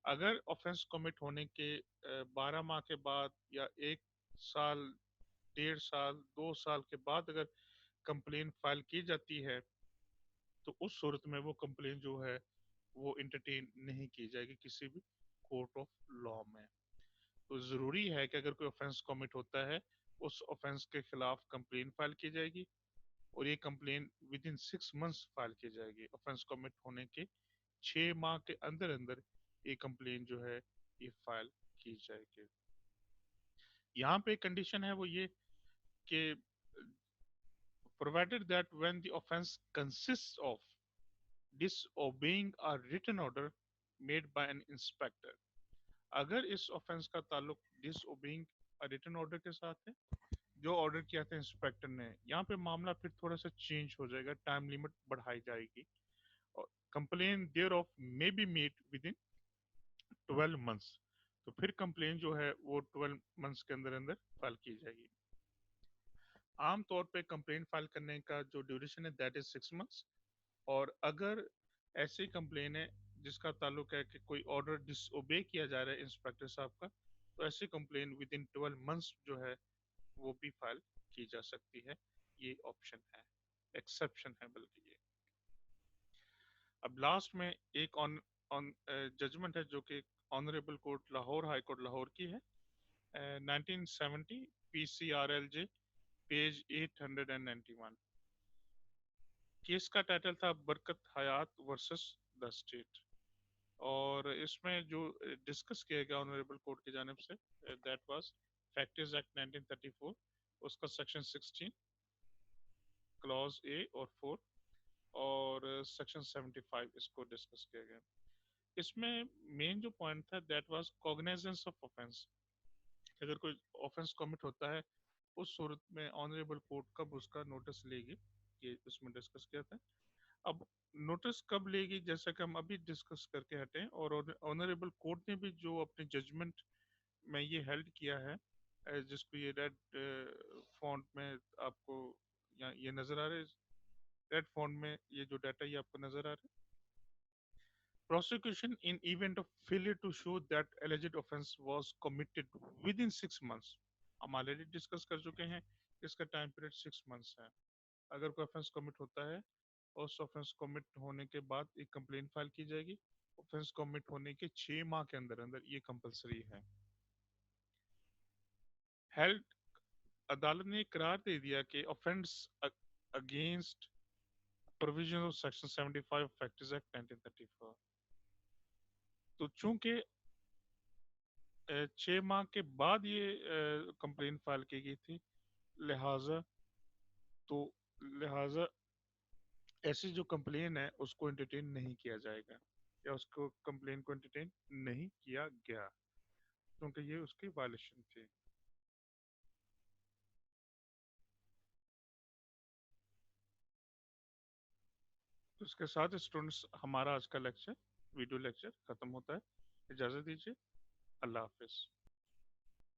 अगर ऑफेंस कमिट होने के 12 माह के बाद या 1 साल, 1.5 साल, 2 साल के बाद अगर कंप्लेन फाइल की जाती है, तो उस सूरत में वो कंप्लेन जो है वो इंटरटेन नहीं की जाएगी किसी भी कोर्ट ऑफ लॉ में। तो जरूरी है कि अगर कोई ऑफेंस कमिट होता है उस ऑफेंस के खिलाफ कंप्लेन फाइल की जाएगी और ये complain with in 6 months file की जाएगी। ऑफेंस कमिट होने के 6 माह के अंदर अंदर ये कंप्लेन जो है ये फाइल की जाएगी। यहाँ पे कंडीशन है वो ये कि provided that when the offense consists of disobeying a written order made by an inspector, अगर इस ऑफेंस का ताल्लुक disobeying a written order के साथ है जो ऑर्डर किया था इंस्पेक्टर ने, यहाँ पे मामला फिर थोड़ा सा चेंज हो जाएगा, टाइम लिमिट बढ़ाई जाएगी और complain thereof may be made within 12 months. तो फिर कंप्लेन जो है वो 12 मंथ्स के अंदर अंदर फाइल की जाएगी। आमतौर पे कंप्लेन फाइल करने का जो ड्यूरेशन है दैट इज 6 मंथ्स। और अगर ऐसी कंप्लेन है जिसका ताल्लुक है कि कोई ऑर्डर डिसओबे किया जा रहा है इंस्पेक्टर साहब का, तो ऐसी कंप्लेन विद इन 12 मंथ्स जो है वो भी फाइल की जा सकती है। ये ऑप्शन है, एक्सेप्शन है बल्कि ये। अब लास्ट में एक ऑन ऑन जजमेंट है जो कि honourable court Lahore high court Lahore की है, 1970 PCRLJ पेज 891। केस का टाइटल था बरकत हयात वर्सेस द स्टेट, और इसमें जो डिस्कस किया गया ऑनरेबल कोर्ट की जानिब say that was factors act 1934, उसका सेक्शन 16 क्लॉज ए और 4 और सेक्शन 75 इसको डिस्कस किया गया। इसमें मेन जो पॉइंट था that was cognizance of offence. अगर कोई ऑफेंस कमिट होता है उस सूरत में ऑनरेबल कोर्ट कब उसका नोटिस लेगी, ये इसमें डिस्कस किया था। अब नोटिस कब लेगी, जैसा कि हम अभी डिस्कस करके हटे हैं, और ऑनरेबल कोर्ट ने भी जो अपने जजमेंट में ये हेल्ड किया है, जिसको ये रेड फॉन्ट में आपको यहाँ ये नजर आ रहा है, रेड फॉन्ट में ये जो डाटा ये आपको नजर आ रहा है। Prosecution in event of failure to show that alleged offence was committed within 6 months, हम ऑलरेडी डिस्कस कर चुके हैं, इसका टाइम पीरियड 6 मंथ्स है। अगर कोई ऑफेंस कमिट होता है और उस ऑफेंस कमिट होने के बाद एक कंप्लेंट फाइल की जाएगी, ऑफेंस कमिट होने के 6 माह के अंदर अंदर ये कंपलसरी है। हेल्ड अदालत ने करार दे दिया कि offence against provision of section 75 factors act 1934, तो चूंकि 6 माह के बाद ये कंप्लेन फाइल की गई थी, लिहाजा तो लिहाजा ऐसी जो कंप्लेन है उसको एंटरटेन नहीं किया जाएगा, या उसको कंप्लेन को एंटरटेन नहीं किया गया क्योंकि ये उसकी वायलेशन थी। तो इसके साथ स्टूडेंट्स हमारा आज का लेक्चर वीडियो लेक्चर खत्म होता है। इजाजत दीजिए, अल्लाह हाफिज।